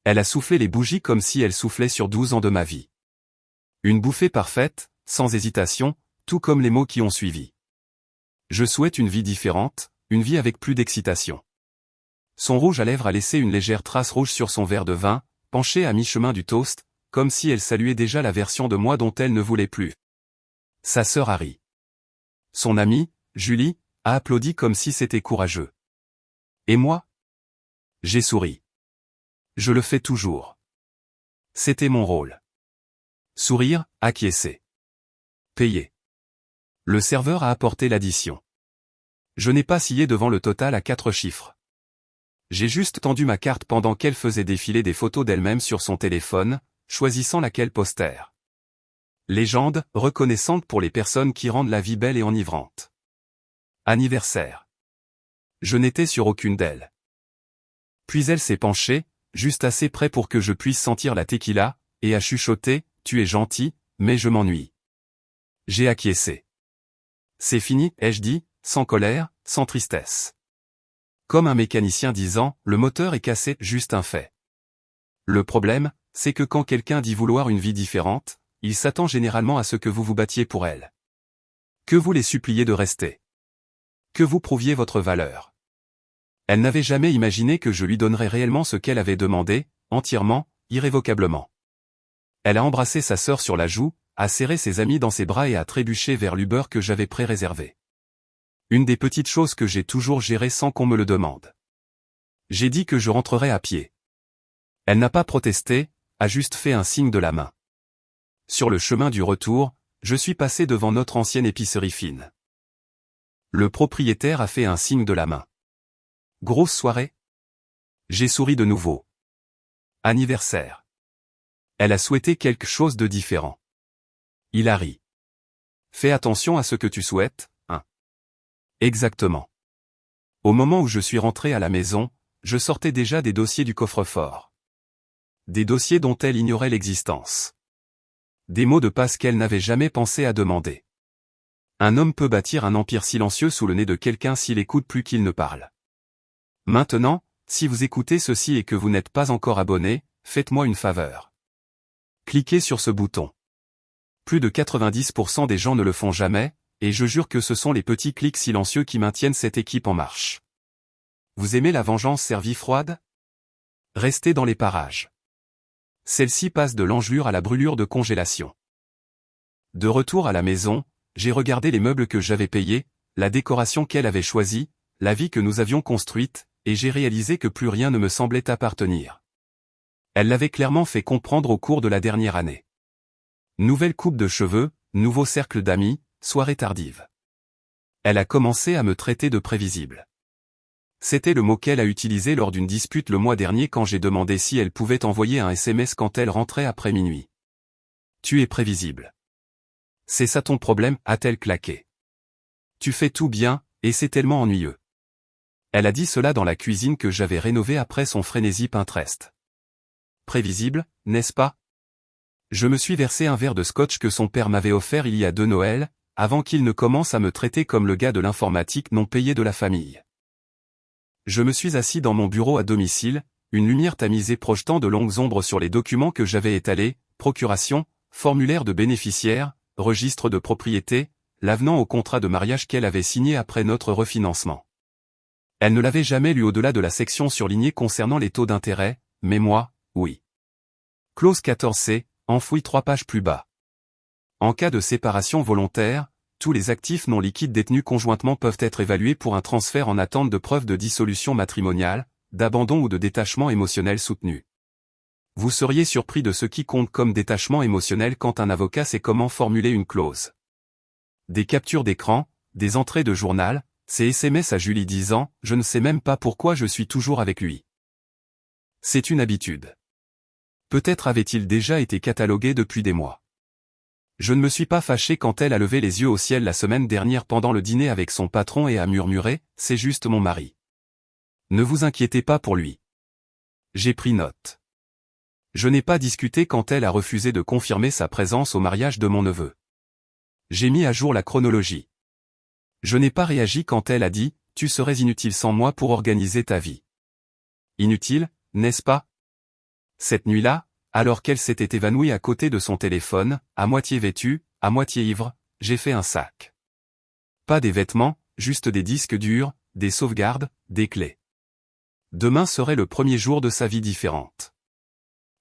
Elle a soufflé les bougies comme si elle soufflait sur 12 ans de ma vie. Une bouffée parfaite, sans hésitation, tout comme les mots qui ont suivi. Je souhaite une vie différente, une vie avec plus d'excitation. Son rouge à lèvres a laissé une légère trace rouge sur son verre de vin, penché à mi-chemin du toast, comme si elle saluait déjà la version de moi dont elle ne voulait plus. Sa sœur a ri. Son amie, Julie, a applaudi comme si c'était courageux. Et moi? J'ai souri. Je le fais toujours. C'était mon rôle. Sourire, acquiescer. Payer. Le serveur a apporté l'addition. Je n'ai pas scié devant le total à 4 chiffres. J'ai juste tendu ma carte pendant qu'elle faisait défiler des photos d'elle-même sur son téléphone, choisissant laquelle poster. Légende, reconnaissante pour les personnes qui rendent la vie belle et enivrante. Anniversaire. Je n'étais sur aucune d'elles. Puis elle s'est penchée, juste assez près pour que je puisse sentir la tequila, et a chuchoté, « Tu es gentil, mais je m'ennuie. » J'ai acquiescé. C'est fini, ai-je dit, sans colère, sans tristesse. Comme un mécanicien disant, le moteur est cassé, juste un fait. Le problème, c'est que quand quelqu'un dit vouloir une vie différente, il s'attend généralement à ce que vous vous battiez pour elle. Que vous les suppliez de rester. Que vous prouviez votre valeur. Elle n'avait jamais imaginé que je lui donnerais réellement ce qu'elle avait demandé, entièrement, irrévocablement. Elle a embrassé sa sœur sur la joue, a serré ses amis dans ses bras et a trébuché vers l'Uber que j'avais pré-réservé. Une des petites choses que j'ai toujours gérées sans qu'on me le demande. J'ai dit que je rentrerais à pied. Elle n'a pas protesté, a juste fait un signe de la main. Sur le chemin du retour, je suis passé devant notre ancienne épicerie fine. Le propriétaire a fait un signe de la main. Grosse soirée? J'ai souri de nouveau. Anniversaire. Elle a souhaité quelque chose de différent. Il a ri. Fais attention à ce que tu souhaites, hein. Exactement. Au moment où je suis rentré à la maison, je sortais déjà des dossiers du coffre-fort. Des dossiers dont elle ignorait l'existence. Des mots de passe qu'elle n'avait jamais pensé à demander. Un homme peut bâtir un empire silencieux sous le nez de quelqu'un s'il écoute plus qu'il ne parle. Maintenant, si vous écoutez ceci et que vous n'êtes pas encore abonné, faites-moi une faveur. Cliquez sur ce bouton. Plus de 90% des gens ne le font jamais, et je jure que ce sont les petits clics silencieux qui maintiennent cette équipe en marche. Vous aimez la vengeance servie froide? Restez dans les parages. Celle-ci passe de l'engelure à la brûlure de congélation. De retour à la maison, j'ai regardé les meubles que j'avais payés, la décoration qu'elle avait choisie, la vie que nous avions construite, et j'ai réalisé que plus rien ne me semblait appartenir. Elle l'avait clairement fait comprendre au cours de la dernière année. Nouvelle coupe de cheveux, nouveau cercle d'amis, soirée tardive. Elle a commencé à me traiter de prévisible. C'était le mot qu'elle a utilisé lors d'une dispute le mois dernier quand j'ai demandé si elle pouvait envoyer un SMS quand elle rentrait après minuit. Tu es prévisible. C'est ça ton problème, a-t-elle claqué. Tu fais tout bien, et c'est tellement ennuyeux. Elle a dit cela dans la cuisine que j'avais rénovée après son frénésie Pinterest. Prévisible, n'est-ce pas? Je me suis versé un verre de scotch que son père m'avait offert il y a 2 Noëls, avant qu'il ne commence à me traiter comme le gars de l'informatique non payé de la famille. Je me suis assis dans mon bureau à domicile, une lumière tamisée projetant de longues ombres sur les documents que j'avais étalés, procuration, formulaire de bénéficiaire, registre de propriété, l'avenant au contrat de mariage qu'elle avait signé après notre refinancement. Elle ne l'avait jamais lu au-delà de la section surlignée concernant les taux d'intérêt, mais moi, oui. Clause 14C, enfouie 3 pages plus bas. En cas de séparation volontaire, tous les actifs non liquides détenus conjointement peuvent être évalués pour un transfert en attente de preuve de dissolution matrimoniale, d'abandon ou de détachement émotionnel soutenu. Vous seriez surpris de ce qui compte comme détachement émotionnel quand un avocat sait comment formuler une clause. Des captures d'écran, des entrées de journal, ces SMS à Julie disant « Je ne sais même pas pourquoi je suis toujours avec lui ». C'est une habitude. Peut-être avait-il déjà été catalogué depuis des mois. Je ne me suis pas fâché quand elle a levé les yeux au ciel la semaine dernière pendant le dîner avec son patron et a murmuré « C'est juste mon mari. » Ne vous inquiétez pas pour lui. J'ai pris note. Je n'ai pas discuté quand elle a refusé de confirmer sa présence au mariage de mon neveu. J'ai mis à jour la chronologie. Je n'ai pas réagi quand elle a dit « Tu serais inutile sans moi pour organiser ta vie. » Inutile, n'est-ce pas? Cette nuit-là, alors qu'elle s'était évanouie à côté de son téléphone, à moitié vêtue, à moitié ivre, j'ai fait un sac. Pas des vêtements, juste des disques durs, des sauvegardes, des clés. Demain serait le premier jour de sa vie différente.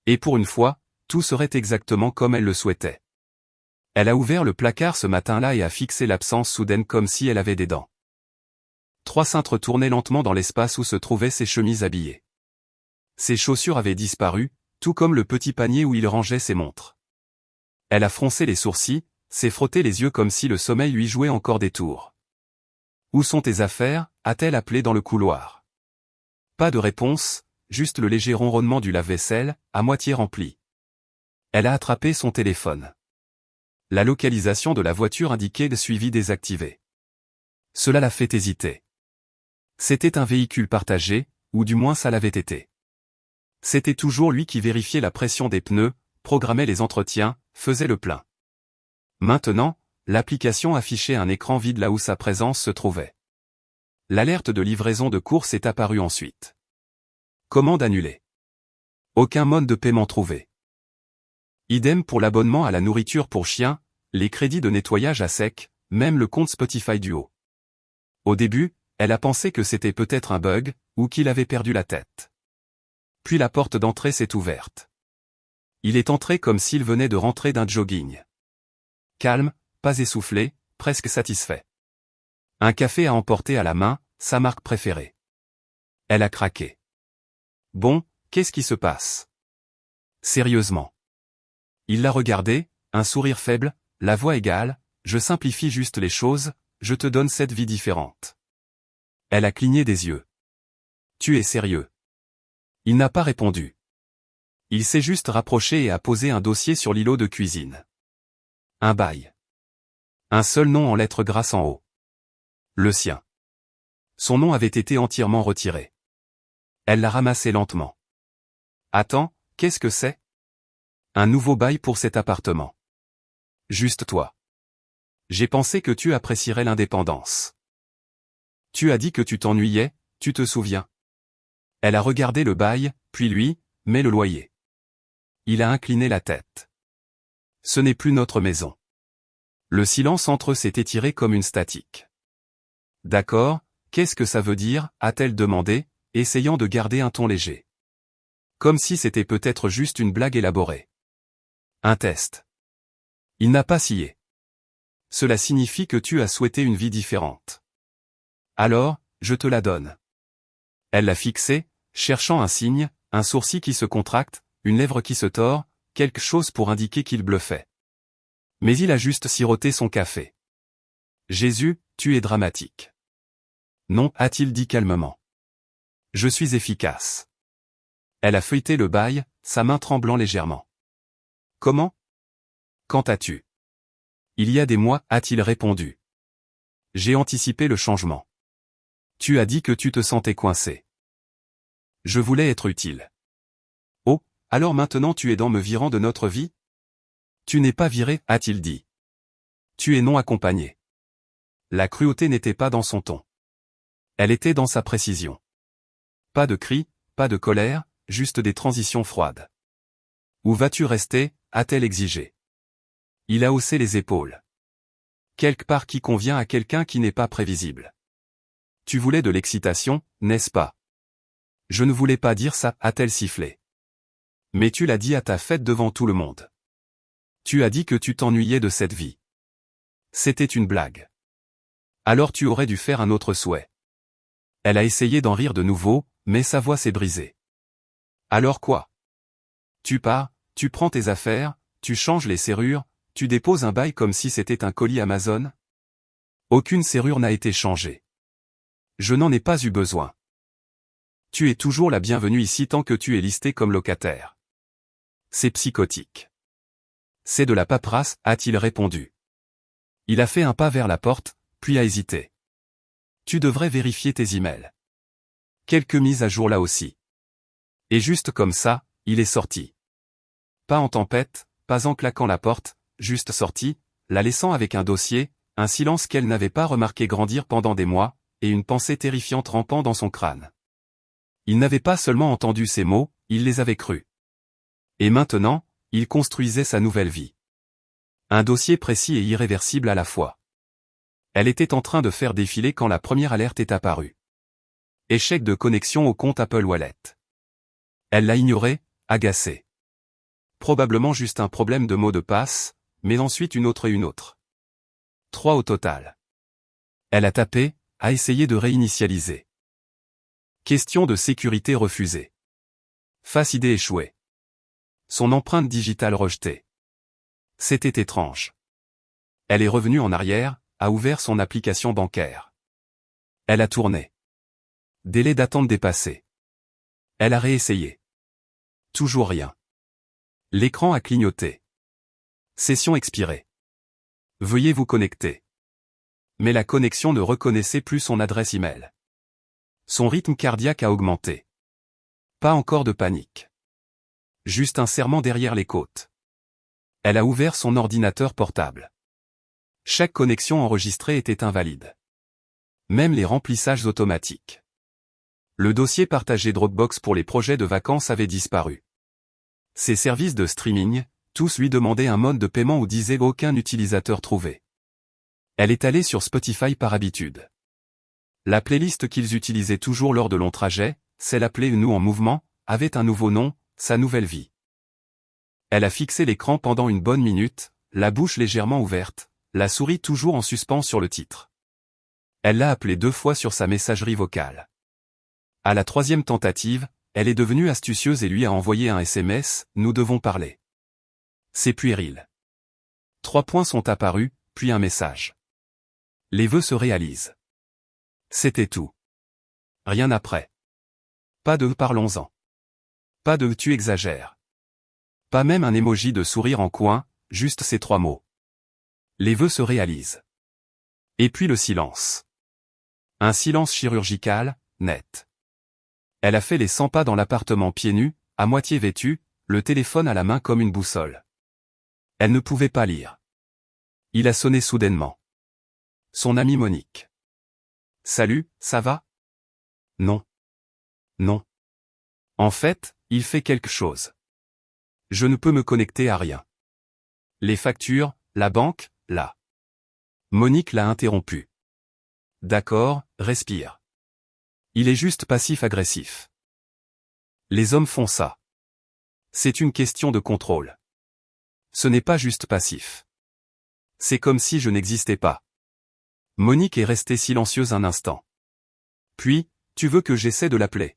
Et pour une fois, tout serait exactement comme elle le souhaitait. Elle a ouvert le placard ce matin-là et a fixé l'absence soudaine comme si elle avait des dents. 3 cintres tournaient lentement dans l'espace où se trouvaient ses chemises habillées. Ses chaussures avaient disparu, tout comme le petit panier où il rangeait ses montres. Elle a froncé les sourcils, s'est frotté les yeux comme si le sommeil lui jouait encore des tours. « Où sont tes affaires ?» a-t-elle appelé dans le couloir. Pas de réponse, juste le léger ronronnement du lave-vaisselle, à moitié rempli. Elle a attrapé son téléphone. La localisation de la voiture indiquait le suivi désactivé. Cela l'a fait hésiter. C'était un véhicule partagé, ou du moins ça l'avait été. C'était toujours lui qui vérifiait la pression des pneus, programmait les entretiens, faisait le plein. Maintenant, l'application affichait un écran vide là où sa présence se trouvait. L'alerte de livraison de course est apparue ensuite. Commande annulée. Aucun mode de paiement trouvé. Idem pour l'abonnement à la nourriture pour chiens, les crédits de nettoyage à sec, même le compte Spotify du haut. Au début, elle a pensé que c'était peut-être un bug, ou qu'il avait perdu la tête. Puis la porte d'entrée s'est ouverte. Il est entré comme s'il venait de rentrer d'un jogging. Calme, pas essoufflé, presque satisfait. Un café à emporter à la main, sa marque préférée. Elle a craqué. Bon, qu'est-ce qui se passe? Sérieusement. Il l'a regardé, un sourire faible, la voix égale, je simplifie juste les choses, je te donne cette vie différente. Elle a cligné des yeux. Tu es sérieux? Il n'a pas répondu. Il s'est juste rapproché et a posé un dossier sur l'îlot de cuisine. Un bail. Un seul nom en lettres grasses en haut. Le sien. Son nom avait été entièrement retiré. Elle l'a ramassé lentement. Attends, qu'est-ce que c'est? Un nouveau bail pour cet appartement. Juste toi. J'ai pensé que tu apprécierais l'indépendance. Tu as dit que tu t'ennuyais, tu te souviens? Elle a regardé le bail, puis lui, mais le loyer. Il a incliné la tête. Ce n'est plus notre maison. Le silence entre eux s'est étiré comme une statique. D'accord, qu'est-ce que ça veut dire, a-t-elle demandé, essayant de garder un ton léger. Comme si c'était peut-être juste une blague élaborée. Un test. Il n'a pas scié. Cela signifie que tu as souhaité une vie différente. Alors, je te la donne. Elle l'a fixé, cherchant un signe, un sourcil qui se contracte, une lèvre qui se tord, quelque chose pour indiquer qu'il bluffait. Mais il a juste siroté son café. Jésus, tu es dramatique. Non, a-t-il dit calmement. Je suis efficace. Elle a feuilleté le bail, sa main tremblant légèrement. Comment? Quand as-tu? Il y a des mois, a-t-il répondu. J'ai anticipé le changement. Tu as dit que tu te sentais coincé. Je voulais être utile. Oh, alors maintenant tu es dans me virant de notre vie? Tu n'es pas viré, a-t-il dit. Tu es non accompagné. La cruauté n'était pas dans son ton. Elle était dans sa précision. Pas de cris, pas de colère, juste des transitions froides. Où vas-tu rester, a-t-elle exigé. Il a haussé les épaules. Quelque part qui convient à quelqu'un qui n'est pas prévisible. Tu voulais de l'excitation, n'est-ce pas? Je ne voulais pas dire ça, a-t-elle sifflé. Mais tu l'as dit à ta fête devant tout le monde. Tu as dit que tu t'ennuyais de cette vie. C'était une blague. Alors tu aurais dû faire un autre souhait. Elle a essayé d'en rire de nouveau, mais sa voix s'est brisée. Alors quoi? Tu pars, tu prends tes affaires, tu changes les serrures, tu déposes un bail comme si c'était un colis Amazon? Aucune serrure n'a été changée. Je n'en ai pas eu besoin. Tu es toujours la bienvenue ici tant que tu es listé comme locataire. C'est psychotique. C'est de la paperasse, a-t-il répondu. Il a fait un pas vers la porte, puis a hésité. Tu devrais vérifier tes emails. Quelques mises à jour là aussi. Et juste comme ça, il est sorti. Pas en tempête, pas en claquant la porte, juste sorti, la laissant avec un dossier, un silence qu'elle n'avait pas remarqué grandir pendant des mois, et une pensée terrifiante rampant dans son crâne. Il n'avait pas seulement entendu ces mots, il les avait crus. Et maintenant, il construisait sa nouvelle vie. Un dossier précis et irréversible à la fois. Elle était en train de faire défiler quand la première alerte est apparue. Échec de connexion au compte Apple Wallet. Elle l'a ignoré, agacée. Probablement juste un problème de mot de passe, mais ensuite une autre et une autre. 3 au total. Elle a tapé, a essayé de réinitialiser. Question de sécurité refusée. Face ID échouée. Son empreinte digitale rejetée. C'était étrange. Elle est revenue en arrière, a ouvert son application bancaire. Elle a tourné. Délai d'attente dépassé. Elle a réessayé. Toujours rien. L'écran a clignoté. Session expirée. Veuillez vous connecter. Mais la connexion ne reconnaissait plus son adresse email. Son rythme cardiaque a augmenté. Pas encore de panique. Juste un serrement derrière les côtes. Elle a ouvert son ordinateur portable. Chaque connexion enregistrée était invalide. Même les remplissages automatiques. Le dossier partagé Dropbox pour les projets de vacances avait disparu. Ses services de streaming, tous lui demandaient un mode de paiement ou disaient aucun utilisateur trouvé. Elle est allée sur Spotify par habitude. La playlist qu'ils utilisaient toujours lors de longs trajets, celle appelée Nous en mouvement, avait un nouveau nom, sa nouvelle vie. Elle a fixé l'écran pendant une bonne minute, la bouche légèrement ouverte, la souris toujours en suspens sur le titre. Elle l'a appelé 2 fois sur sa messagerie vocale. À la 3e tentative, elle est devenue astucieuse et lui a envoyé un SMS, « Nous devons parler ». C'est puéril. 3 points sont apparus, puis un message. Les vœux se réalisent. C'était tout. Rien après. Pas de « parlons-en ». Pas de « tu exagères ». Pas même un emoji de sourire en coin, juste ces 3 mots. Les vœux se réalisent. Et puis le silence. Un silence chirurgical, net. Elle a fait les 100 pas dans l'appartement pieds nus, à moitié vêtue, le téléphone à la main comme une boussole. Elle ne pouvait pas lire. Il a sonné soudainement. Son amie Monique. « Salut, ça va ? » Non. Non. En fait, il fait quelque chose. Je ne peux me connecter à rien. Les factures, la banque, là. Monique l'a interrompu. D'accord, respire. Il est juste passif-agressif. Les hommes font ça. C'est une question de contrôle. Ce n'est pas juste passif. C'est comme si je n'existais pas. Monique est restée silencieuse un instant. Puis, tu veux que j'essaie de l'appeler?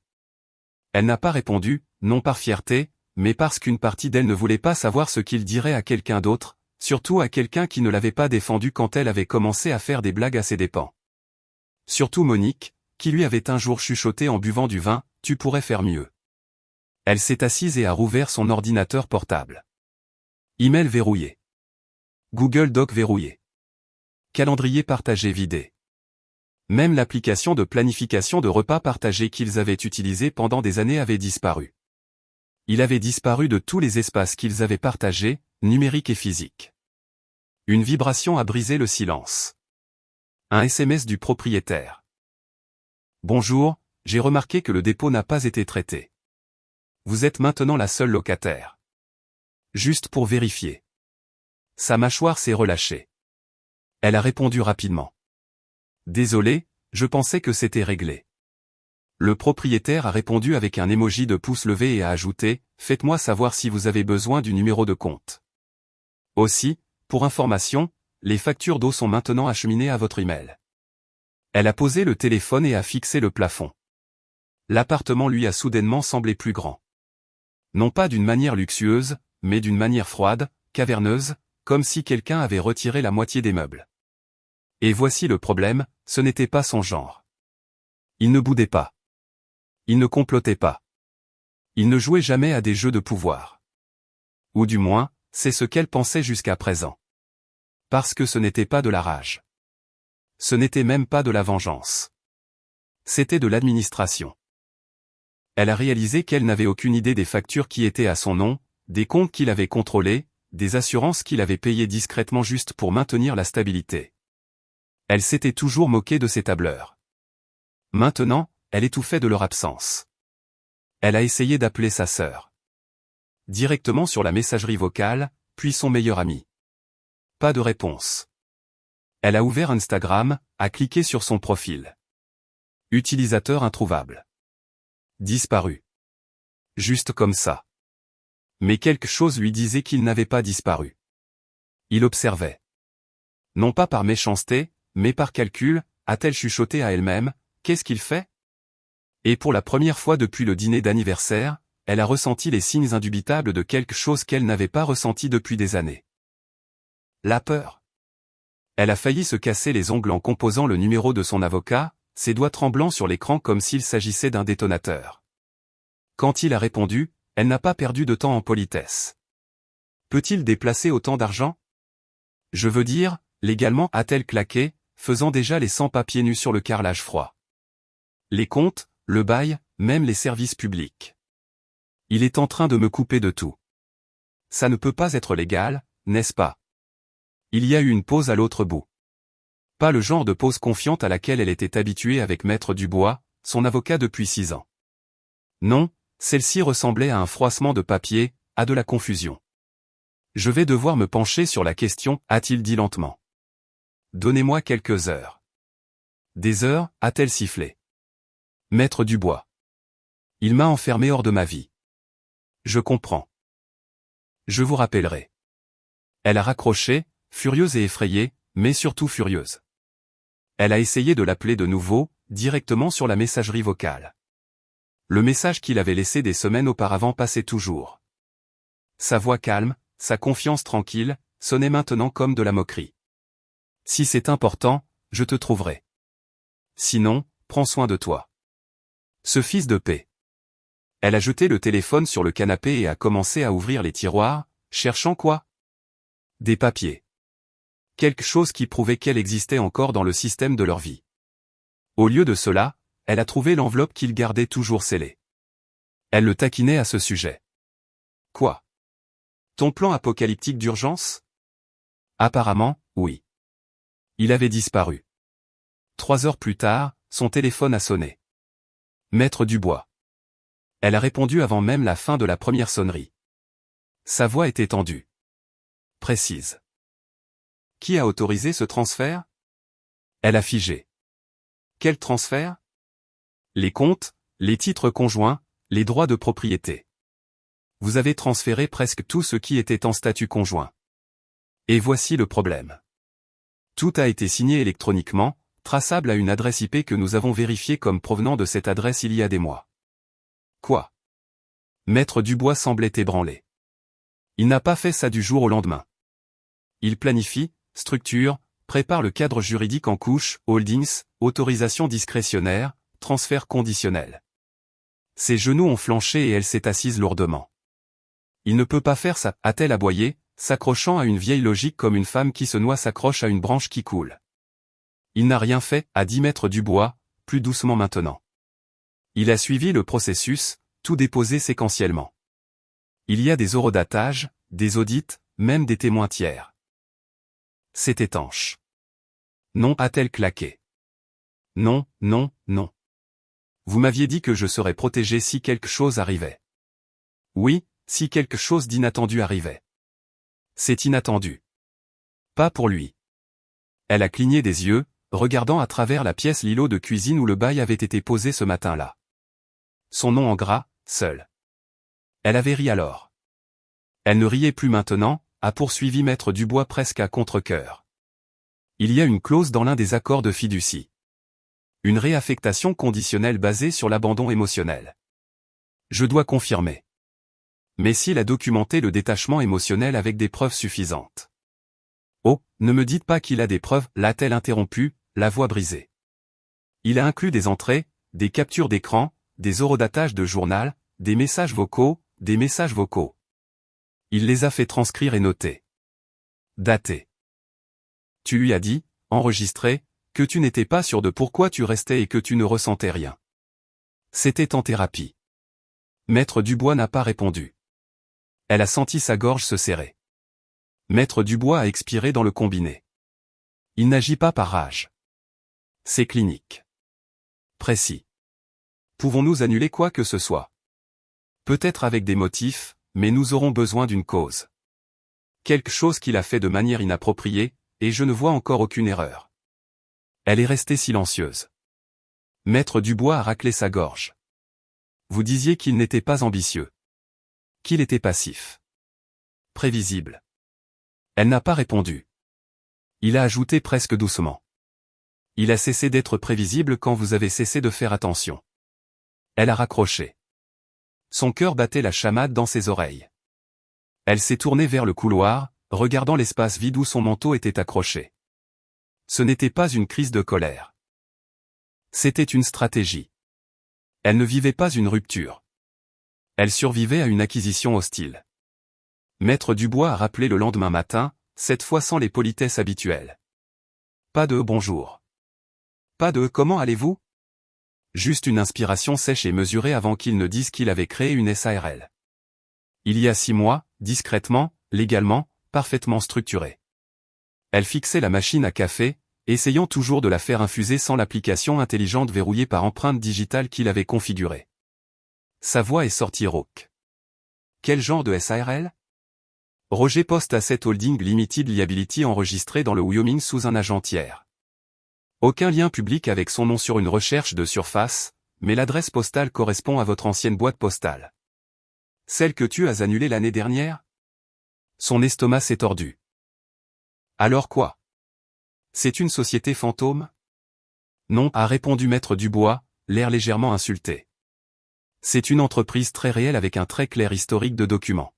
Elle n'a pas répondu, non par fierté, mais parce qu'une partie d'elle ne voulait pas savoir ce qu'il dirait à quelqu'un d'autre, surtout à quelqu'un qui ne l'avait pas défendu quand elle avait commencé à faire des blagues à ses dépens. Surtout Monique, qui lui avait un jour chuchoté en buvant du vin, « Tu pourrais faire mieux ». Elle s'est assise et a rouvert son ordinateur portable. Email verrouillé. Google Doc verrouillé. Calendrier partagé vidé. Même l'application de planification de repas partagés qu'ils avaient utilisée pendant des années avait disparu. Il avait disparu de tous les espaces qu'ils avaient partagés, numériques et physiques. Une vibration a brisé le silence. Un SMS du propriétaire. Bonjour, j'ai remarqué que le dépôt n'a pas été traité. Vous êtes maintenant la seule locataire. Juste pour vérifier. Sa mâchoire s'est relâchée. Elle a répondu rapidement. Désolé, je pensais que c'était réglé. Le propriétaire a répondu avec un emoji de pouce levé et a ajouté, faites-moi savoir si vous avez besoin du numéro de compte. Aussi, pour information, les factures d'eau sont maintenant acheminées à votre email. Elle a posé le téléphone et a fixé le plafond. L'appartement lui a soudainement semblé plus grand. Non pas d'une manière luxueuse, mais d'une manière froide, caverneuse, comme si quelqu'un avait retiré la moitié des meubles. Et voici le problème, ce n'était pas son genre. Il ne boudait pas. Il ne complotait pas. Il ne jouait jamais à des jeux de pouvoir. Ou du moins, c'est ce qu'elle pensait jusqu'à présent. Parce que ce n'était pas de la rage. Ce n'était même pas de la vengeance. C'était de l'administration. Elle a réalisé qu'elle n'avait aucune idée des factures qui étaient à son nom, des comptes qu'il avait contrôlés, des assurances qu'il avait payées discrètement juste pour maintenir la stabilité. Elle s'était toujours moquée de ses tableurs. Maintenant, elle étouffait de leur absence. Elle a essayé d'appeler sa sœur. directement sur la messagerie vocale, puis son meilleur ami. Pas de réponse. Elle a ouvert Instagram, a cliqué sur son profil. Utilisateur introuvable. Disparu. Juste comme ça. Mais quelque chose lui disait qu'il n'avait pas disparu. Il observait. Non pas par méchanceté, mais par calcul, a-t-elle chuchoté à elle-même, qu'est-ce qu'il fait? Et pour la première fois depuis le dîner d'anniversaire, elle a ressenti les signes indubitables de quelque chose qu'elle n'avait pas ressenti depuis des années. La peur. Elle a failli se casser les ongles en composant le numéro de son avocat, ses doigts tremblants sur l'écran comme s'il s'agissait d'un détonateur. Quand il a répondu, elle n'a pas perdu de temps en politesse. Peut-il déplacer autant d'argent? Je veux dire, légalement a-t-elle claqué, faisant déjà les 100 pas pieds nus sur le carrelage froid. Les comptes, le bail, même les services publics. Il est en train de me couper de tout. Ça ne peut pas être légal, n'est-ce pas? Il y a eu une pause à l'autre bout. Pas le genre de pause confiante à laquelle elle était habituée avec Maître Dubois, son avocat depuis 6 ans. Non, celle-ci ressemblait à un froissement de papier, à de la confusion. Je vais devoir me pencher sur la question, a-t-il dit lentement. Donnez-moi quelques heures. Des heures, a-t-elle sifflé. Maître Dubois. Il m'a enfermé hors de ma vie. Je comprends. Je vous rappellerai. Elle a raccroché, furieuse et effrayée, mais surtout furieuse. Elle a essayé de l'appeler de nouveau, directement sur la messagerie vocale. Le message qu'il avait laissé des semaines auparavant passait toujours. Sa voix calme, sa confiance tranquille, sonnait maintenant comme de la moquerie. Si c'est important, je te trouverai. Sinon, prends soin de toi. Ce fils de paix. Elle a jeté le téléphone sur le canapé et a commencé à ouvrir les tiroirs, cherchant quoi? Des papiers. Quelque chose qui prouvait qu'elle existait encore dans le système de leur vie. Au lieu de cela, elle a trouvé l'enveloppe qu'il gardait toujours scellée. Elle le taquinait à ce sujet. Quoi? Ton plan apocalyptique d'urgence? Apparemment, oui. Il avait disparu. 3 heures plus tard, son téléphone a sonné. Maître Dubois. Elle a répondu avant même la fin de la première sonnerie. Sa voix était tendue. Précise. Qui a autorisé ce transfert? Elle a figé. Quel transfert? Les comptes, les titres conjoints, les droits de propriété. Vous avez transféré presque tout ce qui était en statut conjoint. Et voici le problème. Tout a été signé électroniquement, traçable à une adresse IP que nous avons vérifiée comme provenant de cette adresse il y a des mois. Quoi? Maître Dubois semblait ébranlé. Il n'a pas fait ça du jour au lendemain. Il planifie, structure, prépare le cadre juridique en couche, holdings, autorisation discrétionnaire, transfert conditionnel. Ses genoux ont flanché et elle s'est assise lourdement. Il ne peut pas faire ça, a-t-elle aboyé, s'accrochant à une vieille logique comme une femme qui se noie s'accroche à une branche qui coule. Il n'a rien fait, a dit Maître Dubois, plus doucement maintenant. Il a suivi le processus, tout déposé séquentiellement. Il y a des horodatages, des audits, même des témoins tiers. C'est étanche. Non, a-t-elle claqué. Non, non, non. Vous m'aviez dit que je serais protégé si quelque chose arrivait. Oui, si quelque chose d'inattendu arrivait. C'est inattendu. Pas pour lui. Elle a cligné des yeux, regardant à travers la pièce l'îlot de cuisine où le bail avait été posé ce matin-là. Son nom en gras, seul. Elle avait ri alors. Elle ne riait plus maintenant, a poursuivi Maître Dubois presque à contre-cœur. Il y a une clause dans l'un des accords de fiducie. Une réaffectation conditionnelle basée sur l'abandon émotionnel. Je dois confirmer. Mais s'il a documenté le détachement émotionnel avec des preuves suffisantes. Oh, ne me dites pas qu'il a des preuves, l'a-t-elle interrompu, la voix brisée. Il a inclus des entrées, des captures d'écran, des horodatages de journal, des messages vocaux, des messages vocaux. Il les a fait transcrire et noter. Dater. Tu lui as dit, enregistré, que tu n'étais pas sûr de pourquoi tu restais et que tu ne ressentais rien. C'était en thérapie. Maître Dubois n'a pas répondu. Elle a senti sa gorge se serrer. Maître Dubois a expiré dans le combiné. Il n'agit pas par rage. C'est clinique. Précis. Pouvons-nous annuler quoi que ce soit? Peut-être avec des motifs, mais nous aurons besoin d'une cause. Quelque chose qu'il a fait de manière inappropriée, et je ne vois encore aucune erreur. Elle est restée silencieuse. Maître Dubois a raclé sa gorge. Vous disiez qu'il n'était pas ambitieux. Qu'il était passif. Prévisible. Elle n'a pas répondu. Il a ajouté presque doucement. Il a cessé d'être prévisible quand vous avez cessé de faire attention. Elle a raccroché. Son cœur battait la chamade dans ses oreilles. Elle s'est tournée vers le couloir, regardant l'espace vide où son manteau était accroché. Ce n'était pas une crise de colère. C'était une stratégie. Elle ne vivait pas une rupture. Elle survivait à une acquisition hostile. Maître Dubois a rappelé le lendemain matin, cette fois sans les politesses habituelles. Pas de « bonjour ». Pas de « comment allez-vous ». Juste une inspiration sèche et mesurée avant qu'il ne dise qu'il avait créé une SARL. Il y a 6 mois, discrètement, légalement, parfaitement structurée. Elle fixait la machine à café, essayant toujours de la faire infuser sans l'application intelligente verrouillée par empreinte digitale qu'il avait configurée. Sa voix est sortie rauque. Quel genre de SARL ? Roger Post Asset Holding Limited Liability enregistré dans le Wyoming sous un agent tiers. Aucun lien public avec son nom sur une recherche de surface, mais l'adresse postale correspond à votre ancienne boîte postale. Celle que tu as annulée l'année dernière ? Son estomac s'est tordu. Alors quoi ? C'est une société fantôme ? Non, a répondu Maître Dubois, l'air légèrement insulté. C'est une entreprise très réelle avec un très clair historique de documents.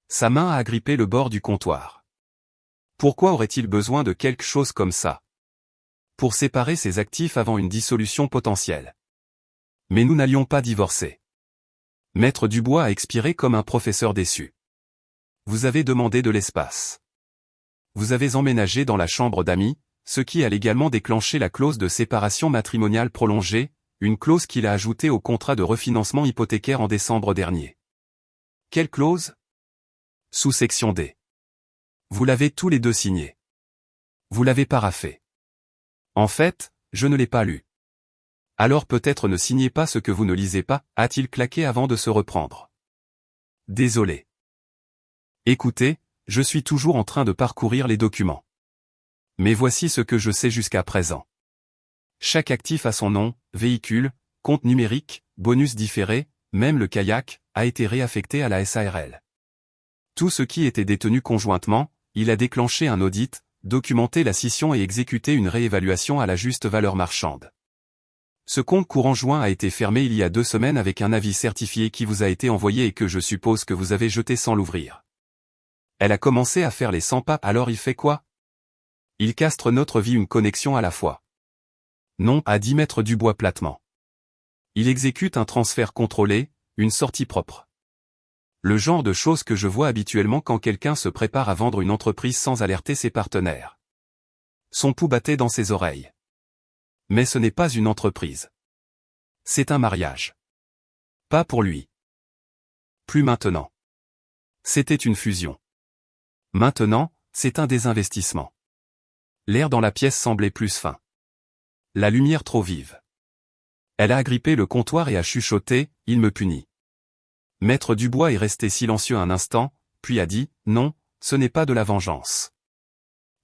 Sa main a agrippé le bord du comptoir. Pourquoi aurait-il besoin de quelque chose comme ça ? Pour séparer ses actifs avant une dissolution potentielle. Mais nous n'allions pas divorcer. Maître Dubois a expiré comme un professeur déçu. Vous avez demandé de l'espace. Vous avez emménagé dans la chambre d'amis, ce qui a légalement déclenché la clause de séparation matrimoniale prolongée, une clause qu'il a ajoutée au contrat de refinancement hypothécaire en décembre dernier. Quelle clause ? Sous-section D. Vous l'avez tous les deux signé. Vous l'avez paraphé. En fait, je ne l'ai pas lu. Alors peut-être ne signez pas ce que vous ne lisez pas, a-t-il claqué avant de se reprendre. Désolé. Écoutez, je suis toujours en train de parcourir les documents. Mais voici ce que je sais jusqu'à présent. Chaque actif a son nom, véhicule, compte numérique, bonus différé, même le kayak, a été réaffecté à la SARL. Tout ce qui était détenu conjointement, il a déclenché un audit, documenté la scission et exécuté une réévaluation à la juste valeur marchande. Ce compte courant joint a été fermé il y a 2 semaines avec un avis certifié qui vous a été envoyé et que je suppose que vous avez jeté sans l'ouvrir. Elle a commencé à faire les 100 pas, alors il fait quoi ? Il castre notre vie une connexion à la fois. Non, a dit Maître Dubois platement. Il exécute un transfert contrôlé, une sortie propre. Le genre de choses que je vois habituellement quand quelqu'un se prépare à vendre une entreprise sans alerter ses partenaires. Son pouls battait dans ses oreilles. Mais ce n'est pas une entreprise. C'est un mariage. Pas pour lui. Plus maintenant. C'était une fusion. Maintenant, c'est un désinvestissement. L'air dans la pièce semblait plus fin. La lumière trop vive. Elle a agrippé le comptoir et a chuchoté, « Il me punit ». Maître Dubois est resté silencieux un instant, puis a dit, « Non, ce n'est pas de la vengeance.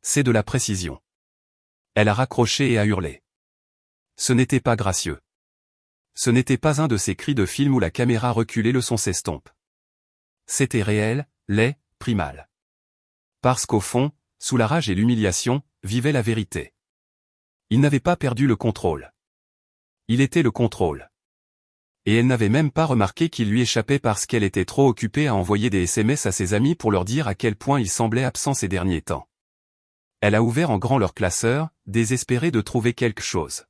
C'est de la précision. » Elle a raccroché et a hurlé. Ce n'était pas gracieux. Ce n'était pas un de ces cris de film où la caméra reculée le son s'estompe. C'était réel, laid, primal. Parce qu'au fond, sous la rage et l'humiliation, vivait la vérité. Il n'avait pas perdu le contrôle. Il était le contrôle. Et elle n'avait même pas remarqué qu'il lui échappait parce qu'elle était trop occupée à envoyer des SMS à ses amis pour leur dire à quel point il semblait absent ces derniers temps. Elle a ouvert en grand leur classeur, désespérée de trouver quelque chose.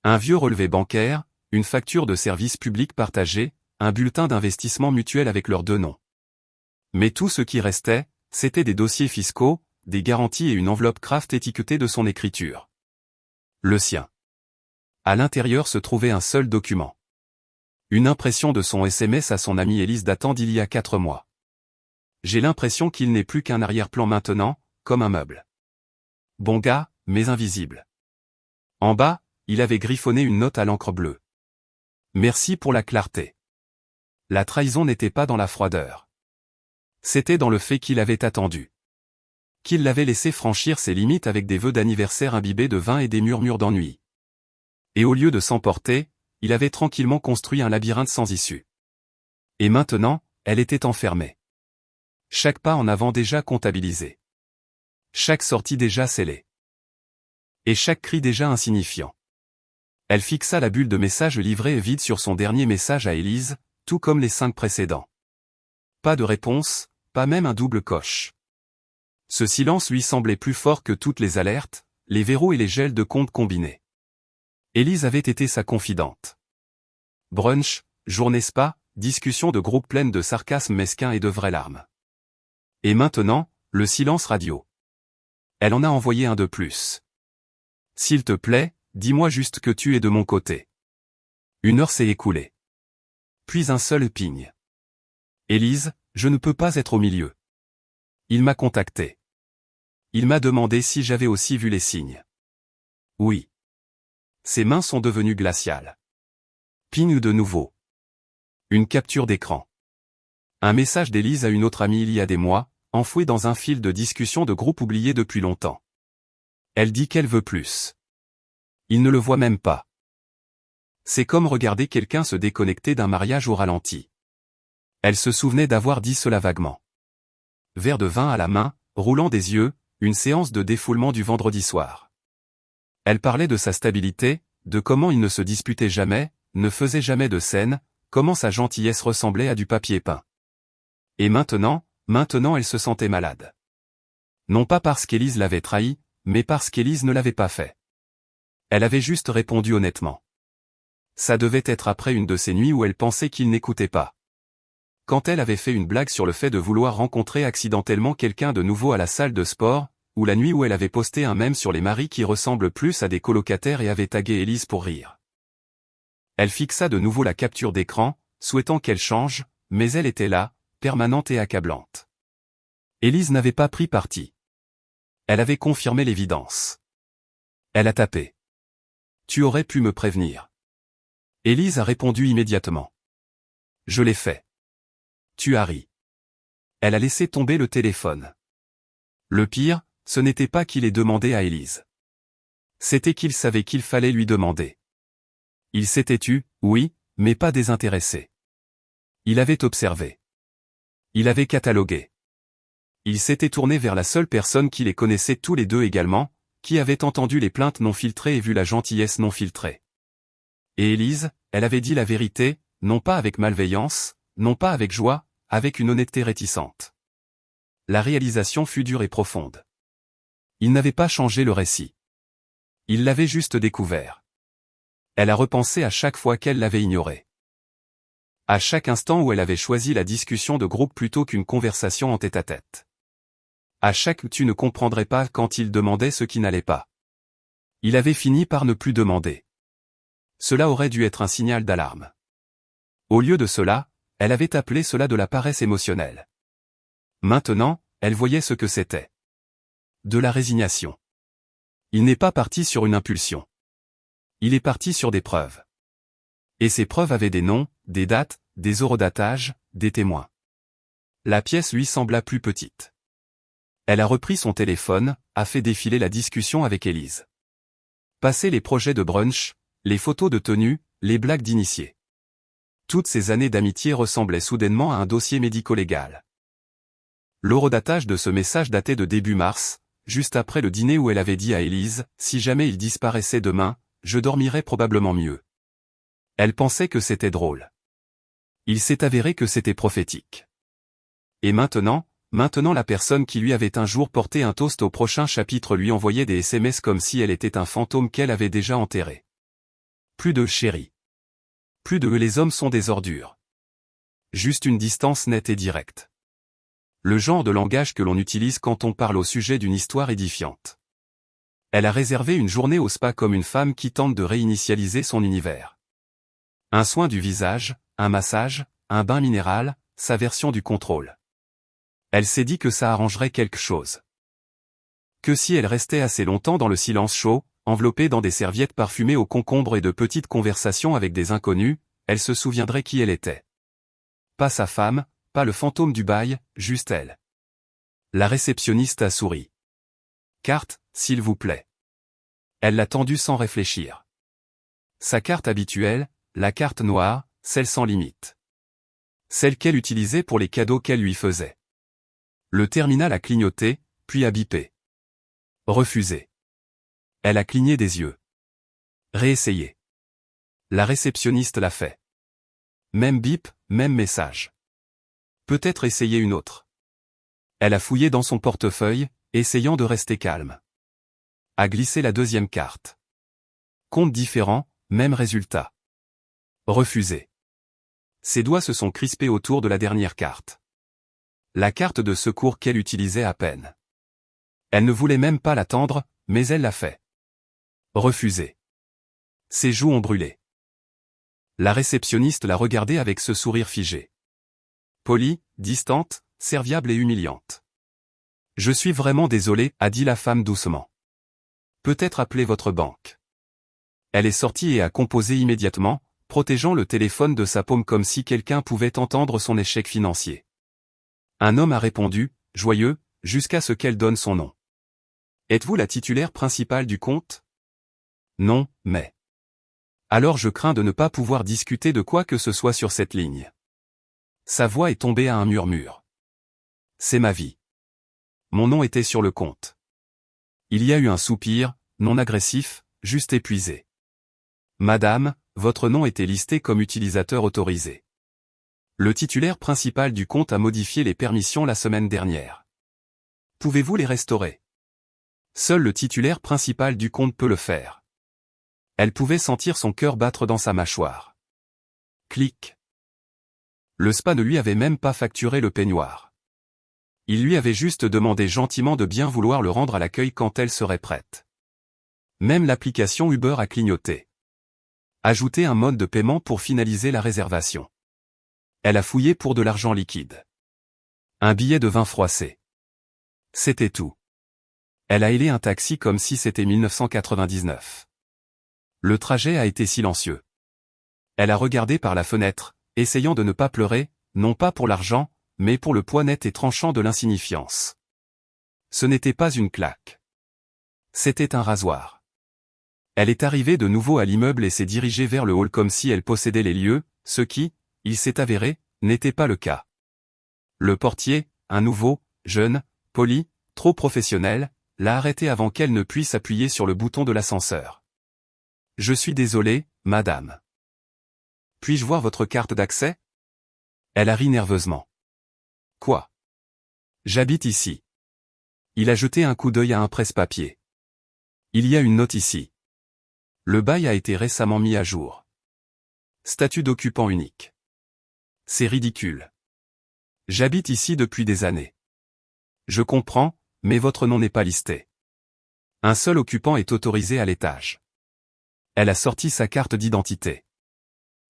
Un vieux relevé bancaire, une facture de service public partagée, un bulletin d'investissement mutuel avec leurs 2 noms. Mais tout ce qui restait, c'était des dossiers fiscaux, des garanties et une enveloppe Kraft étiquetée de son écriture. Le sien. À l'intérieur se trouvait un seul document. Une impression de son SMS à son amie Élise datant d'il y a 4 mois. J'ai l'impression qu'il n'est plus qu'un arrière-plan maintenant, comme un meuble. Bon gars, mais invisible. En bas, il avait griffonné une note à l'encre bleue. Merci pour la clarté. La trahison n'était pas dans la froideur. C'était dans le fait qu'il avait attendu. Qu'il l'avait laissé franchir ses limites avec des vœux d'anniversaire imbibés de vin et des murmures d'ennui. Et au lieu de s'emporter, il avait tranquillement construit un labyrinthe sans issue. Et maintenant, elle était enfermée. Chaque pas en avant déjà comptabilisé. Chaque sortie déjà scellée. Et chaque cri déjà insignifiant. Elle fixa la bulle de messages livrés et vide sur son dernier message à Élise, tout comme les 5 précédents. Pas de réponse, pas même un double coche. Ce silence lui semblait plus fort que toutes les alertes, les verrous et les gels de compte combinés. Élise avait été sa confidente. Brunch, journée spa, discussion de groupe pleine de sarcasme mesquin et de vraies larmes. Et maintenant, le silence radio. Elle en a envoyé un de plus. S'il te plaît, dis-moi juste que tu es de mon côté. 1 heure s'est écoulée. Puis un seul pigne. Élise, je ne peux pas être au milieu. Il m'a contacté. Il m'a demandé si j'avais aussi vu les signes. Oui. Ses mains sont devenues glaciales. Pigne de nouveau. Une capture d'écran. Un message d'Élise à une autre amie il y a des mois, enfoui dans un fil de discussion de groupe oublié depuis longtemps. Elle dit qu'elle veut plus. Il ne le voit même pas. C'est comme regarder quelqu'un se déconnecter d'un mariage au ralenti. Elle se souvenait d'avoir dit cela vaguement. Verre de vin à la main, roulant des yeux, une séance de défoulement du vendredi soir. Elle parlait de sa stabilité, de comment il ne se disputait jamais, ne faisait jamais de scène, comment sa gentillesse ressemblait à du papier peint. Et maintenant elle se sentait malade. Non pas parce qu'Élise l'avait trahi, mais parce qu'Élise ne l'avait pas fait. Elle avait juste répondu honnêtement. Ça devait être après une de ces nuits où elle pensait qu'il n'écoutait pas. Quand elle avait fait une blague sur le fait de vouloir rencontrer accidentellement quelqu'un de nouveau à la salle de sport, ou la nuit où elle avait posté un mème sur les maris qui ressemblent plus à des colocataires et avait tagué Élise pour rire. Elle fixa de nouveau la capture d'écran, souhaitant qu'elle change, mais elle était là, permanente et accablante. Élise n'avait pas pris parti. Elle avait confirmé l'évidence. Elle a tapé. Tu aurais pu me prévenir. Élise a répondu immédiatement. Je l'ai fait. Tu as ri. Elle a laissé tomber le téléphone. Le pire, ce n'était pas qu'il ait demandé à Élise. C'était qu'il savait qu'il fallait lui demander. Il s'était tu, oui, mais pas désintéressé. Il avait observé. Il avait catalogué. Il s'était tourné vers la seule personne qui les connaissait tous les deux également, qui avait entendu les plaintes non filtrées et vu la gentillesse non filtrée. Et Élise, elle avait dit la vérité, non pas avec malveillance, non pas avec joie, avec une honnêteté réticente. La réalisation fut dure et profonde. Il n'avait pas changé le récit. Il l'avait juste découvert. Elle a repensé à chaque fois qu'elle l'avait ignoré. À chaque instant où elle avait choisi la discussion de groupe plutôt qu'une conversation en tête-à-tête. À chaque tu ne comprendrais pas quand il demandait ce qui n'allait pas. Il avait fini par ne plus demander. Cela aurait dû être un signal d'alarme. Au lieu de cela, elle avait appelé cela de la paresse émotionnelle. Maintenant, elle voyait ce que c'était. De la résignation. Il n'est pas parti sur une impulsion. Il est parti sur des preuves. Et ces preuves avaient des noms, des dates, des horodatages, des témoins. La pièce lui sembla plus petite. Elle a repris son téléphone, a fait défiler la discussion avec Élise. Passé les projets de brunch, les photos de tenue, les blagues d'initiés. Toutes ces années d'amitié ressemblaient soudainement à un dossier médico-légal. L'horodatage de ce message datait de début mars, juste après le dîner où elle avait dit à Élise, si jamais il disparaissait demain, je dormirais probablement mieux. Elle pensait que c'était drôle. Il s'est avéré que c'était prophétique. Et maintenant la personne qui lui avait un jour porté un toast au prochain chapitre lui envoyait des SMS comme si elle était un fantôme qu'elle avait déjà enterré. Plus de chérie. Plus de les hommes sont des ordures. Juste une distance nette et directe. Le genre de langage que l'on utilise quand on parle au sujet d'une histoire édifiante. Elle a réservé une journée au spa comme une femme qui tente de réinitialiser son univers. Un soin du visage, un massage, un bain minéral, sa version du contrôle. Elle s'est dit que ça arrangerait quelque chose. Que si elle restait assez longtemps dans le silence chaud, enveloppée dans des serviettes parfumées au concombre et de petites conversations avec des inconnus, elle se souviendrait qui elle était. pas sa femme, pas le fantôme du bail, juste elle. La réceptionniste a souri. Carte, s'il vous plaît. Elle l'a tendue sans réfléchir. Sa carte habituelle, la carte noire, celle sans limite. Celle qu'elle utilisait pour les cadeaux qu'elle lui faisait. Le terminal a clignoté, puis a bipé. Refusé. Elle a cligné des yeux. Réessayé. La réceptionniste l'a fait. Même bip, même message. Peut-être essayer une autre. Elle a fouillé dans son portefeuille, essayant de rester calme. A glissé la deuxième carte. Compte différent, même résultat. Refusé. Ses doigts se sont crispés autour de la dernière carte. La carte de secours qu'elle utilisait à peine. Elle ne voulait même pas l'attendre, mais elle l'a fait. Refusé. Ses joues ont brûlé. La réceptionniste l'a regardée avec ce sourire figé. Polie, distante, serviable et humiliante. Je suis vraiment désolé, a dit la femme doucement. Peut-être appeler votre banque. Elle est sortie et a composé immédiatement, protégeant le téléphone de sa paume comme si quelqu'un pouvait entendre son échec financier. Un homme a répondu, joyeux, jusqu'à ce qu'elle donne son nom. Êtes-vous la titulaire principale du compte? Non, mais... Alors je crains de ne pas pouvoir discuter de quoi que ce soit sur cette ligne. Sa voix est tombée à un murmure. C'est ma vie. Mon nom était sur le compte. Il y a eu un soupir, non agressif, juste épuisé. Madame, votre nom était listé comme utilisateur autorisé. Le titulaire principal du compte a modifié les permissions la semaine dernière. Pouvez-vous les restaurer? Seul le titulaire principal du compte peut le faire. Elle pouvait sentir son cœur battre dans sa mâchoire. Clic. Le spa ne lui avait même pas facturé le peignoir. Il lui avait juste demandé gentiment de bien vouloir le rendre à l'accueil quand elle serait prête. Même l'application Uber a clignoté. Ajouter un mode de paiement pour finaliser la réservation. Elle a fouillé pour de l'argent liquide. Un billet de vin froissé. C'était tout. Elle a hélé un taxi comme si c'était 1999. Le trajet a été silencieux. Elle a regardé par la fenêtre, essayant de ne pas pleurer, non pas pour l'argent, mais pour le poids net et tranchant de l'insignifiance. Ce n'était pas une claque. C'était un rasoir. Elle est arrivée de nouveau à l'immeuble et s'est dirigée vers le hall comme si elle possédait les lieux, ce qui, il s'est avéré, n'était pas le cas. Le portier, un nouveau, jeune, poli, trop professionnel, l'a arrêtée avant qu'elle ne puisse appuyer sur le bouton de l'ascenseur. Je suis désolé, madame. Puis-je voir votre carte d'accès? Elle a ri nerveusement. Quoi? J'habite ici. Il a jeté un coup d'œil à un presse-papier. Il y a une note ici. Le bail a été récemment mis à jour. Statut d'occupant unique. C'est ridicule. J'habite ici depuis des années. Je comprends, mais votre nom n'est pas listé. Un seul occupant est autorisé à l'étage. Elle a sorti sa carte d'identité.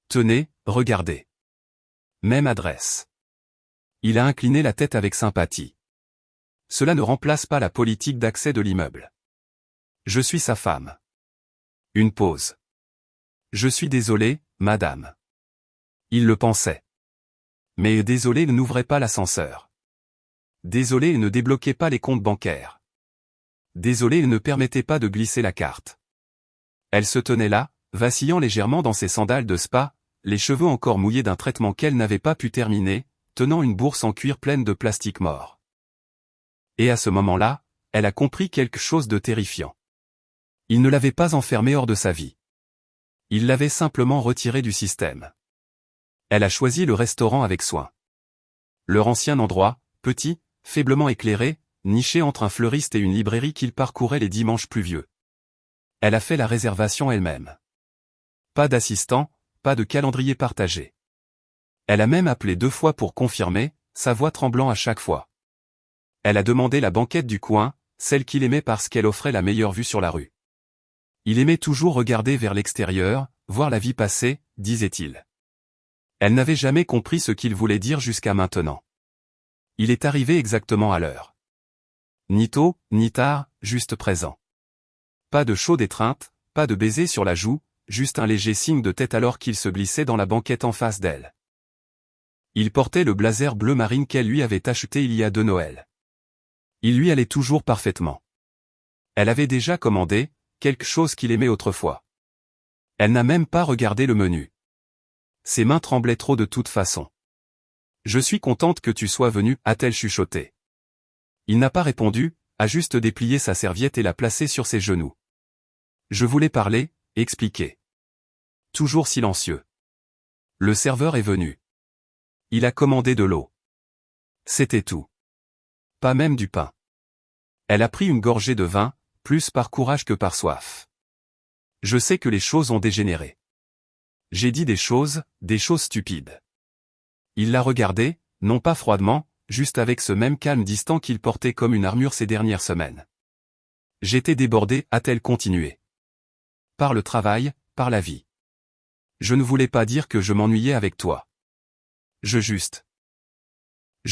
Tenez, regardez. Même adresse. Il a incliné la tête avec sympathie. Cela ne remplace pas la politique d'accès de l'immeuble. Je suis sa femme. Une pause. Je suis désolé, madame. Il le pensait. Mais désolé n'ouvrez pas l'ascenseur. Désolé ne débloquez pas les comptes bancaires. Désolé ne permettez pas de glisser la carte. Elle se tenait là, vacillant légèrement dans ses sandales de spa, les cheveux encore mouillés d'un traitement qu'elle n'avait pas pu terminer, tenant une bourse en cuir pleine de plastique mort. Et à ce moment-là, elle a compris quelque chose de terrifiant. Il ne l'avait pas enfermée hors de sa vie. Il l'avait simplement retirée du système. Elle a choisi le restaurant avec soin. Leur ancien endroit, petit, faiblement éclairé, niché entre un fleuriste et une librairie qu'il parcourait les dimanches pluvieux. Elle a fait la réservation elle-même. Pas d'assistant, pas de calendrier partagé. Elle a même appelé 2 fois pour confirmer, sa voix tremblant à chaque fois. Elle a demandé la banquette du coin, celle qu'il aimait parce qu'elle offrait la meilleure vue sur la rue. Il aimait toujours regarder vers l'extérieur, voir la vie passer, disait-il. Elle n'avait jamais compris ce qu'il voulait dire jusqu'à maintenant. Il est arrivé exactement à l'heure. Ni tôt, ni tard, juste présent. Pas de chaude étreinte, pas de baiser sur la joue, juste un léger signe de tête alors qu'il se glissait dans la banquette en face d'elle. Il portait le blazer bleu marine qu'elle lui avait acheté il y a 2 Noëls. Il lui allait toujours parfaitement. Elle avait déjà commandé, quelque chose qu'il aimait autrefois. Elle n'a même pas regardé le menu. Ses mains tremblaient trop de toute façon. « Je suis contente que tu sois venu » a-t-elle chuchoté. Il n'a pas répondu, a juste déplié sa serviette et l'a placée sur ses genoux. Je voulais parler, expliquer. Toujours silencieux. Le serveur est venu. Il a commandé de l'eau. C'était tout. Pas même du pain. Elle a pris une gorgée de vin, plus par courage que par soif. Je sais que les choses ont dégénéré. J'ai dit des choses stupides. Il l'a regardé, non pas froidement, juste avec ce même calme distant qu'il portait comme une armure ces dernières semaines. J'étais débordé, a-t-elle continué. Par le travail, par la vie. Je ne voulais pas dire que je m'ennuyais avec toi. Je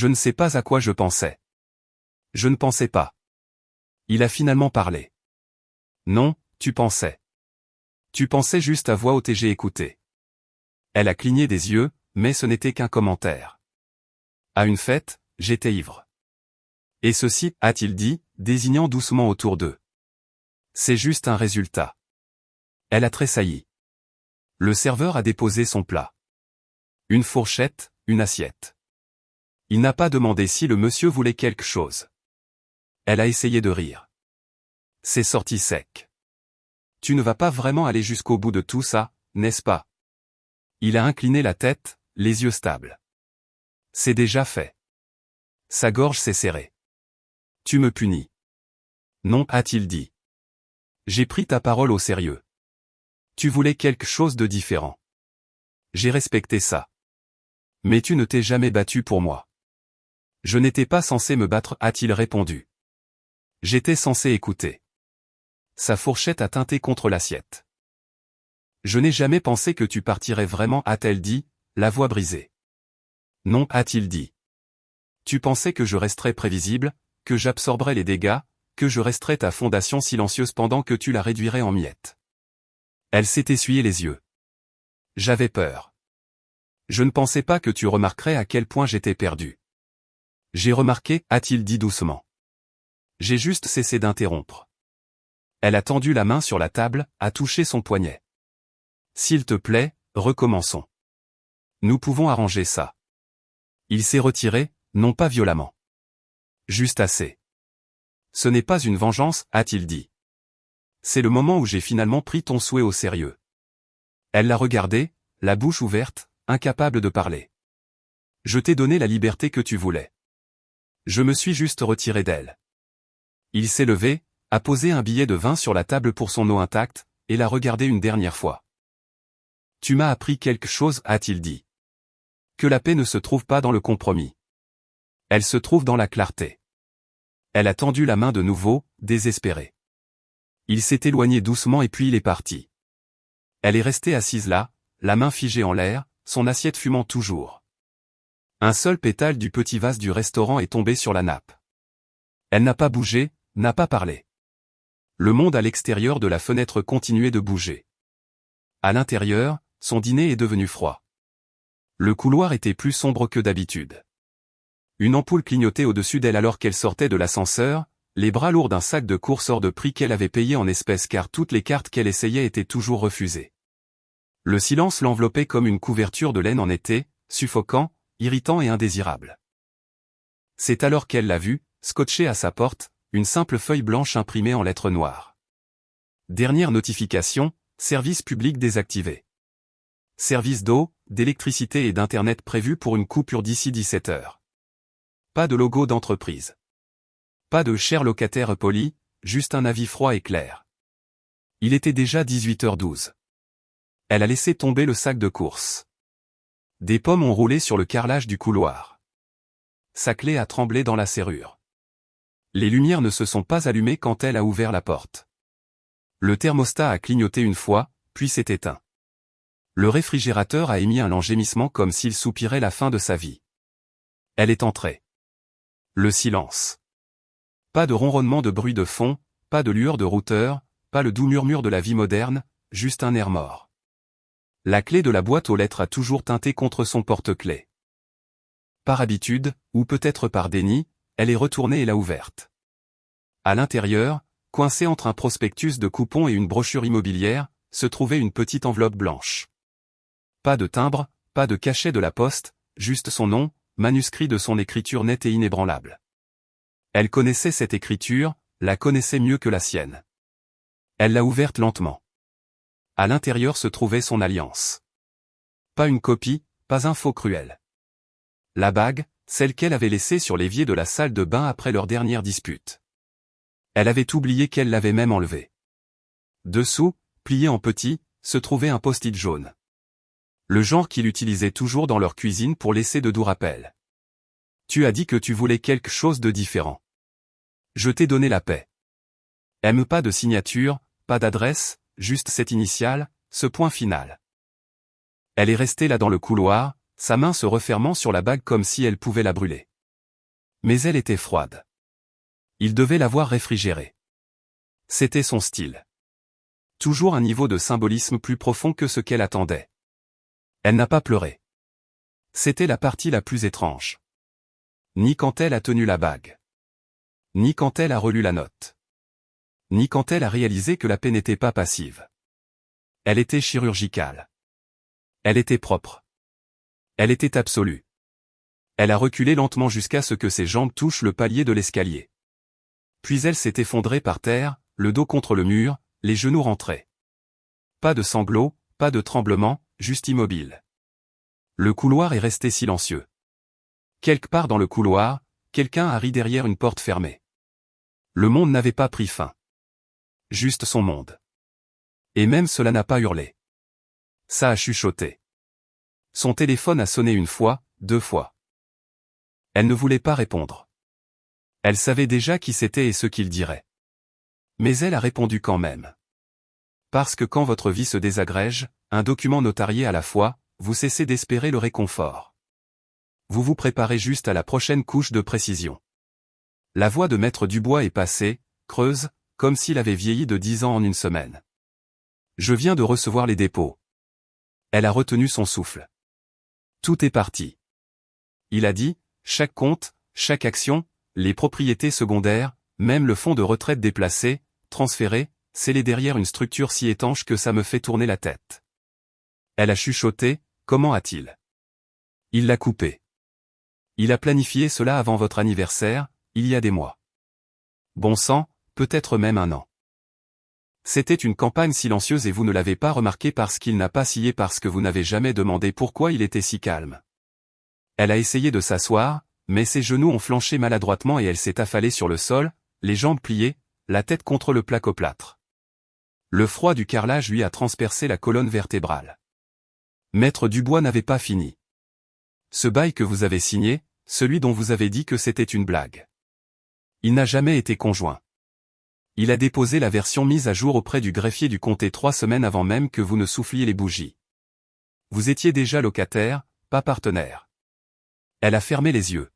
ne sais pas à quoi je pensais. Je ne pensais pas. Il a finalement parlé. Non, tu pensais. Tu pensais juste à voix haute et j'ai écouté. Elle a cligné des yeux, mais ce n'était qu'un commentaire. À une fête, j'étais ivre. Et ceci, a-t-il dit, désignant doucement autour d'eux. C'est juste un résultat. Elle a tressailli. Le serveur a déposé son plat. Une fourchette, une assiette. Il n'a pas demandé si le monsieur voulait quelque chose. Elle a essayé de rire. C'est sorti sec. Tu ne vas pas vraiment aller jusqu'au bout de tout ça, n'est-ce pas? Il a incliné la tête, les yeux stables. C'est déjà fait. Sa gorge s'est serrée. Tu me punis. Non, a-t-il dit. J'ai pris ta parole au sérieux. Tu voulais quelque chose de différent. J'ai respecté ça. Mais tu ne t'es jamais battu pour moi. Je n'étais pas censé me battre, a-t-il répondu. J'étais censé écouter. Sa fourchette a teinté contre l'assiette. Je n'ai jamais pensé que tu partirais vraiment, a-t-elle dit, la voix brisée. Non, a-t-il dit. Tu pensais que je resterais prévisible, que j'absorberais les dégâts, que je resterais ta fondation silencieuse pendant que tu la réduirais en miettes. Elle s'est essuyée les yeux. J'avais peur. Je ne pensais pas que tu remarquerais à quel point j'étais perdu. J'ai remarqué, a-t-il dit doucement. J'ai juste cessé d'interrompre. Elle a tendu la main sur la table, a touché son poignet. S'il te plaît, recommençons. Nous pouvons arranger ça. Il s'est retiré, non pas violemment. Juste assez. Ce n'est pas une vengeance, a-t-il dit. C'est le moment où j'ai finalement pris ton souhait au sérieux. Elle l'a regardé, la bouche ouverte, incapable de parler. Je t'ai donné la liberté que tu voulais. Je me suis juste retiré d'elle. Il s'est levé, a posé un billet de 20 sur la table pour son eau intacte, et l'a regardé une dernière fois. Tu m'as appris quelque chose, a-t-il dit. Que la paix ne se trouve pas dans le compromis. Elle se trouve dans la clarté. Elle a tendu la main de nouveau, désespérée. Il s'est éloigné doucement et puis il est parti. Elle est restée assise là, la main figée en l'air, son assiette fumant toujours. Un seul pétale du petit vase du restaurant est tombé sur la nappe. Elle n'a pas bougé, n'a pas parlé. Le monde à l'extérieur de la fenêtre continuait de bouger. À l'intérieur, son dîner est devenu froid. Le couloir était plus sombre que d'habitude. Une ampoule clignotait au-dessus d'elle alors qu'elle sortait de l'ascenseur, les bras lourds d'un sac de course hors de prix qu'elle avait payé en espèces car toutes les cartes qu'elle essayait étaient toujours refusées. Le silence l'enveloppait comme une couverture de laine en été, suffocant, irritant et indésirable. C'est alors qu'elle l'a vu, scotché à sa porte, une simple feuille blanche imprimée en lettres noires. Dernière notification, service public désactivé. Service d'eau, d'électricité et d'internet prévu pour une coupure d'ici 17 heures. Pas de logo d'entreprise. Pas de cher locataire poli, juste un avis froid et clair. Il était déjà 18h12. Elle a laissé tomber le sac de course. Des pommes ont roulé sur le carrelage du couloir. Sa clé a tremblé dans la serrure. Les lumières ne se sont pas allumées quand elle a ouvert la porte. Le thermostat a clignoté une fois, puis s'est éteint. Le réfrigérateur a émis un lent gémissement comme s'il soupirait la fin de sa vie. Elle est entrée. Le silence. Pas de ronronnement de bruit de fond, pas de lueur de routeur, pas le doux murmure de la vie moderne, juste un air mort. La clé de la boîte aux lettres a toujours teinté contre son porte-clés. Par habitude, ou peut-être par déni, elle est retournée et l'a ouverte. À l'intérieur, coincée entre un prospectus de coupons et une brochure immobilière, se trouvait une petite enveloppe blanche. Pas de timbre, pas de cachet de la poste, juste son nom, manuscrit de son écriture nette et inébranlable. Elle connaissait cette écriture, la connaissait mieux que la sienne. Elle l'a ouverte lentement. À l'intérieur se trouvait son alliance. Pas une copie, pas un faux cruel. La bague, celle qu'elle avait laissée sur l'évier de la salle de bain après leur dernière dispute. Elle avait oublié qu'elle l'avait même enlevée. Dessous, plié en petit, se trouvait un post-it jaune. Le genre qu'il utilisait toujours dans leur cuisine pour laisser de doux rappels. Tu as dit que tu voulais quelque chose de différent. Je t'ai donné la paix. Aime pas de signature, pas d'adresse, juste cette initiale, ce point final. Elle est restée là dans le couloir, sa main se refermant sur la bague comme si elle pouvait la brûler. Mais elle était froide. Il devait l'avoir réfrigérée. C'était son style. Toujours un niveau de symbolisme plus profond que ce qu'elle attendait. Elle n'a pas pleuré. C'était la partie la plus étrange. Ni quand elle a tenu la bague. Ni quand elle a relu la note. Ni quand elle a réalisé que la paix n'était pas passive. Elle était chirurgicale. Elle était propre. Elle était absolue. Elle a reculé lentement jusqu'à ce que ses jambes touchent le palier de l'escalier. Puis elle s'est effondrée par terre, le dos contre le mur, les genoux rentrés. Pas de sanglots, pas de tremblements, juste immobile. Le couloir est resté silencieux. Quelque part dans le couloir, quelqu'un a ri derrière une porte fermée. Le monde n'avait pas pris fin. Juste son monde. Et même cela n'a pas hurlé. Ça a chuchoté. Son téléphone a sonné une fois, 2 fois. Elle ne voulait pas répondre. Elle savait déjà qui c'était et ce qu'il dirait. Mais elle a répondu quand même. Parce que quand votre vie se désagrège, un document notarié à la fois, vous cessez d'espérer le réconfort. Vous vous préparez juste à la prochaine couche de précision. La voix de Maître Dubois est passée, creuse, comme s'il avait vieilli de 10 ans en une semaine. Je viens de recevoir les dépôts. Elle a retenu son souffle. Tout est parti. Il a dit, chaque compte, chaque action, les propriétés secondaires, même le fonds de retraite déplacé, transféré, scellé derrière une structure si étanche que ça me fait tourner la tête. Elle a chuchoté, comment a-t-il? Il l'a coupé. Il a planifié cela avant votre anniversaire, il y a des mois. Bon sang, peut-être même 1 an. C'était une campagne silencieuse et vous ne l'avez pas remarqué parce qu'il n'a pas scié parce que vous n'avez jamais demandé pourquoi il était si calme. Elle a essayé de s'asseoir, mais ses genoux ont flanché maladroitement et elle s'est affalée sur le sol, les jambes pliées, la tête contre le placoplâtre. Le froid du carrelage lui a transpercé la colonne vertébrale. Maître Dubois n'avait pas fini. Ce bail que vous avez signé, celui dont vous avez dit que c'était une blague. Il n'a jamais été conjoint. Il a déposé la version mise à jour auprès du greffier du comté 3 semaines avant même que vous ne souffliez les bougies. Vous étiez déjà locataire, pas partenaire. Elle a fermé les yeux.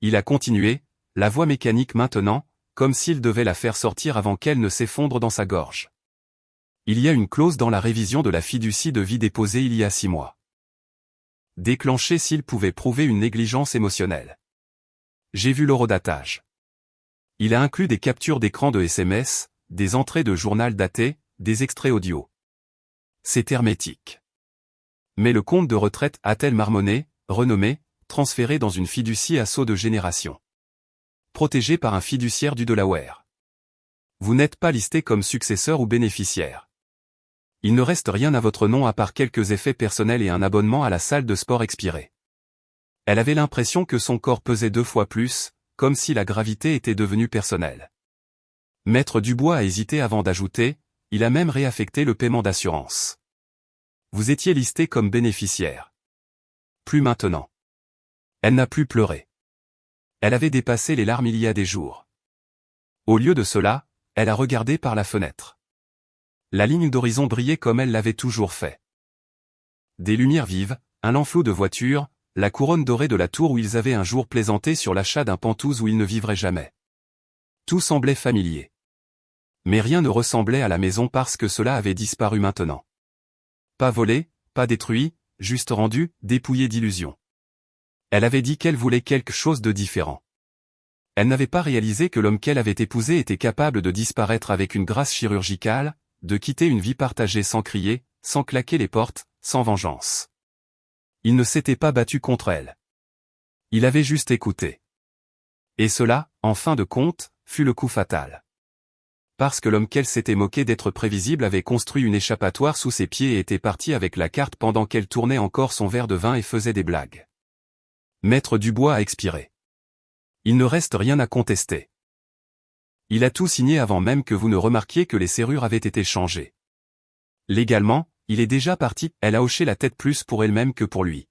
Il a continué, la voix mécanique maintenant, comme s'il devait la faire sortir avant qu'elle ne s'effondre dans sa gorge. Il y a une clause dans la révision de la fiducie de vie déposée il y a 6 mois. Déclenchée s'il pouvait prouver une négligence émotionnelle. J'ai vu l'horodatage. Il a inclus des captures d'écran de SMS, des entrées de journal daté, des extraits audio. C'est hermétique. Mais le compte de retraite a-t-elle marmonné, renommé, transféré dans une fiducie à saut de génération. Protégé par un fiduciaire du Delaware. Vous n'êtes pas listé comme successeur ou bénéficiaire. Il ne reste rien à votre nom à part quelques effets personnels et un abonnement à la salle de sport expiré. Elle avait l'impression que son corps pesait 2 fois plus, comme si la gravité était devenue personnelle. Maître Dubois a hésité avant d'ajouter, il a même réaffecté le paiement d'assurance. Vous étiez listé comme bénéficiaire. Plus maintenant. Elle n'a plus pleuré. Elle avait dépassé les larmes il y a des jours. Au lieu de cela, elle a regardé par la fenêtre. La ligne d'horizon brillait comme elle l'avait toujours fait. Des lumières vives, un lanflou de voitures, la couronne dorée de la tour où ils avaient un jour plaisanté sur l'achat d'un Penthouse où ils ne vivraient jamais. Tout semblait familier. Mais rien ne ressemblait à la maison parce que cela avait disparu maintenant. Pas volé, pas détruit, juste rendu, dépouillé d'illusions. Elle avait dit qu'elle voulait quelque chose de différent. Elle n'avait pas réalisé que l'homme qu'elle avait épousé était capable de disparaître avec une grâce chirurgicale, de quitter une vie partagée sans crier, sans claquer les portes, sans vengeance. Il ne s'était pas battu contre elle. Il avait juste écouté. Et cela, en fin de compte, fut le coup fatal. Parce que l'homme qu'elle s'était moqué d'être prévisible avait construit une échappatoire sous ses pieds et était parti avec la carte pendant qu'elle tournait encore son verre de vin et faisait des blagues. Maître Dubois a expiré. Il ne reste rien à contester. Il a tout signé avant même que vous ne remarquiez que les serrures avaient été changées. Légalement, il est déjà parti, elle a hoché la tête plus pour elle-même que pour lui.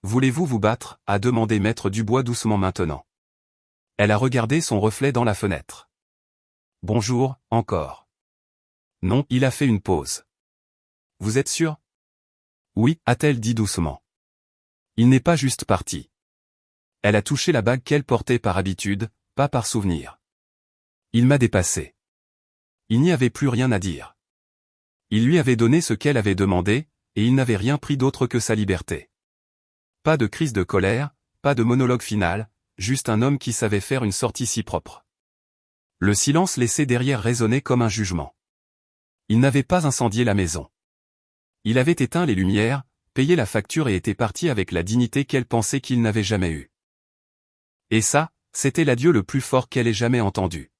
Voulez-vous vous battre, a demandé Maître Dubois doucement maintenant. Elle a regardé son reflet dans la fenêtre. Bonjour, encore. Non, il a fait une pause. Vous êtes sûr? Oui, a-t-elle dit doucement. Il n'est pas juste parti. Elle a touché la bague qu'elle portait par habitude, pas par souvenir. Il m'a dépassé. Il n'y avait plus rien à dire. Il lui avait donné ce qu'elle avait demandé, et il n'avait rien pris d'autre que sa liberté. Pas de crise de colère, pas de monologue final, juste un homme qui savait faire une sortie si propre. Le silence laissé derrière résonnait comme un jugement. Il n'avait pas incendié la maison. Il avait éteint les lumières, payé la facture et était parti avec la dignité qu'elle pensait qu'il n'avait jamais eue. Et ça, c'était l'adieu le plus fort qu'elle ait jamais entendu.